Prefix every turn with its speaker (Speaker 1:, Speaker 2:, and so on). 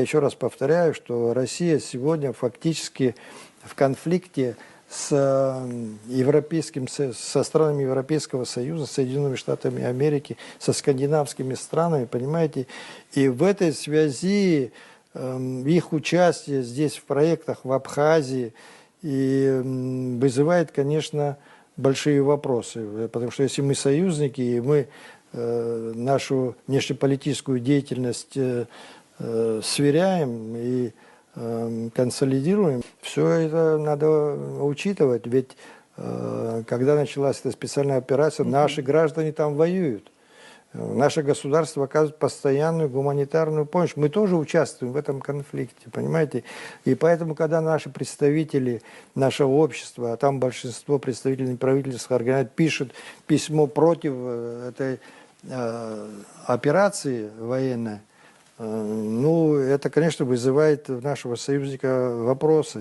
Speaker 1: Еще раз повторяю, что Россия сегодня фактически в конфликте со странами Европейского Союза, Соединенными Штатами Америки, со скандинавскими странами, понимаете? И в этой связи их участие здесь в проектах в Абхазии вызывает, конечно, большие вопросы. Потому что если мы союзники, и мы нашу внешнеполитическую деятельность сверяем и консолидируем. Все это надо учитывать, ведь когда началась эта специальная операция, наши граждане там воюют. Наше государство оказывает постоянную гуманитарную помощь. Мы тоже участвуем в этом конфликте, понимаете? И поэтому, когда наши представители нашего общества, а там большинство представителей правительственных организаций пишут письмо против этой операции военной, ну, это, конечно, вызывает у нашего союзника вопросы.